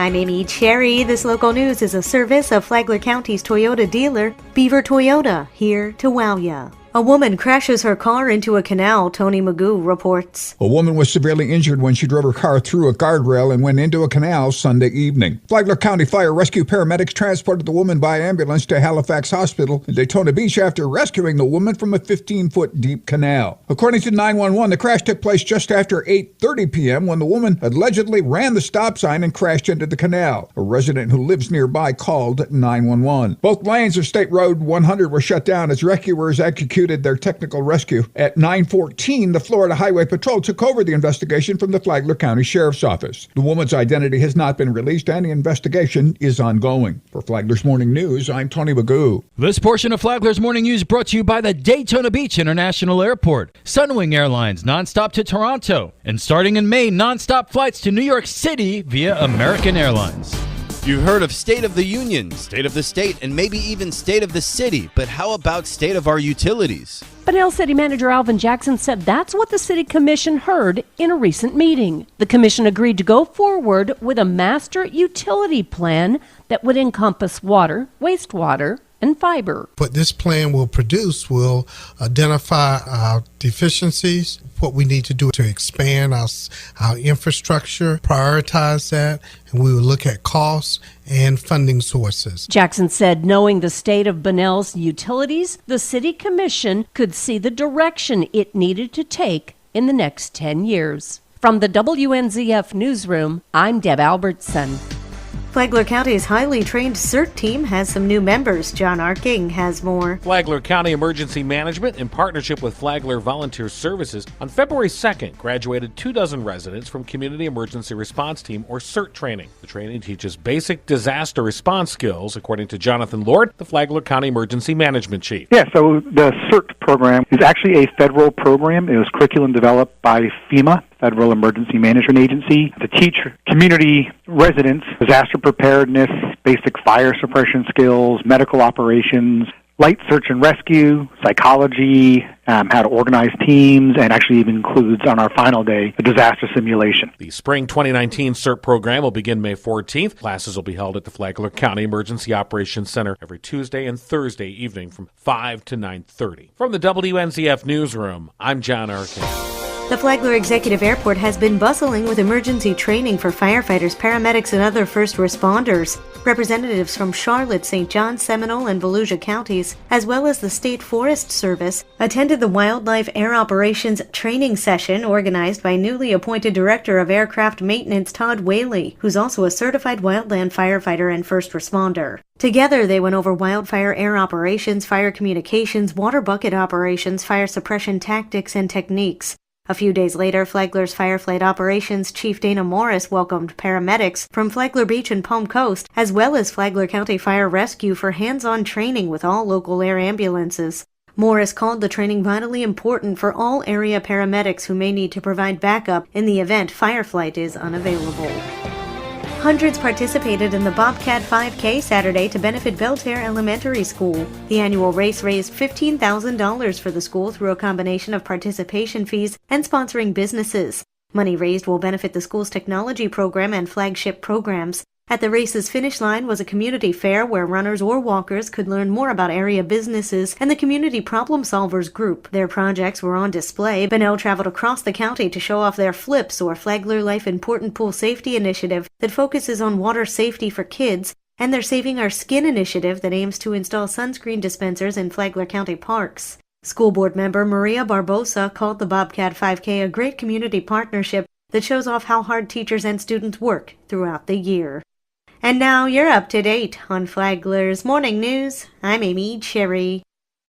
I'm Amy Cherry. This local news is a service of Flagler County's Toyota dealer, Beaver Toyota, here to wow ya. A woman crashes her car into a canal, Tony Magoo reports. A woman was severely injured when she drove her car through a guardrail and went into a canal Sunday evening. Flagler County Fire Rescue paramedics transported the woman by ambulance to Halifax Hospital in Daytona Beach after rescuing the woman from a 15-foot deep canal. According to 911, the crash took place just after 8:30 p.m. when the woman allegedly ran the stop sign and crashed into the canal. A resident who lives nearby called 911. Both lanes of State Road 100 were shut down as rescuers executed their technical rescue. At 9:14, the Florida Highway Patrol took over the investigation from the Flagler County Sheriff's Office. The woman's identity has not been released and the investigation is ongoing. For Flagler's Morning News, I'm Tony Magoo. This portion of Flagler's Morning News brought to you by the Daytona Beach International Airport, Sunwing Airlines nonstop to Toronto, and starting in May, nonstop flights to New York City via American Airlines. You've heard of State of the Union, State of the State, and maybe even State of the City, but how about State of our utilities? Bunnell City Manager Alvin Jackson said that's what the City Commission heard in a recent meeting. The Commission agreed to go forward with a master utility plan that would encompass water, wastewater, and fiber. What this plan will produce will identify our deficiencies, what we need to do to expand our infrastructure, prioritize that, and we will look at costs and funding sources. Jackson said knowing the state of Bunnell's utilities, the City Commission could see the direction it needed to take in the next 10 years. From the WNZF Newsroom, I'm Deb Albertson. Flagler County's highly trained CERT team has some new members. John Arking has more. Flagler County Emergency Management, in partnership with Flagler Volunteer Services, on February 2nd, graduated 24 residents from Community Emergency Response Team, or CERT training. The training teaches basic disaster response skills, according to Jonathan Lord, the Flagler County Emergency Management Chief. Yeah, so the CERT program is actually a federal program. It was curriculum developed by FEMA, Federal Emergency Management Agency, to teach community residents disaster preparedness, basic fire suppression skills, medical operations, light search and rescue, psychology, how to organize teams, and actually even includes on our final day a disaster simulation. The spring 2019 CERT program will begin May 14th. Classes will be held at the Flagler County Emergency Operations Center every Tuesday and Thursday evening from 5 to 9:30. From the WNZF Newsroom, I'm John Arkin. The Flagler Executive Airport has been bustling with emergency training for firefighters, paramedics, and other first responders. Representatives from Charlotte, St. John, Seminole, and Volusia counties, as well as the State Forest Service, attended the Wildlife Air Operations training session organized by newly appointed Director of Aircraft Maintenance Todd Whaley, who's also a certified wildland firefighter and first responder. Together, they went over wildfire air operations, fire communications, water bucket operations, fire suppression tactics, and techniques. A few days later, Flagler's Fireflight Operations Chief Dana Morris welcomed paramedics from Flagler Beach and Palm Coast, as well as Flagler County Fire Rescue for hands-on training with all local air ambulances. Morris called the training vitally important for all area paramedics who may need to provide backup in the event fireflight is unavailable. Hundreds participated in the Bobcat 5K Saturday to benefit Belterre Elementary School. The annual race raised $15,000 for the school through a combination of participation fees and sponsoring businesses. Money raised will benefit the school's technology program and flagship programs. At the race's finish line was a community fair where runners or walkers could learn more about area businesses and the Community Problem Solvers group. Their projects were on display. Bunnell traveled across the county to show off their FLIPS, or Flagler Life Important Pool Safety Initiative, that focuses on water safety for kids, and their Saving Our Skin initiative that aims to install sunscreen dispensers in Flagler County parks. School board member Maria Barbosa called the Bobcat 5K a great community partnership that shows off how hard teachers and students work throughout the year. And now you're up to date on Flagler's Morning News. I'm Amy Cherry.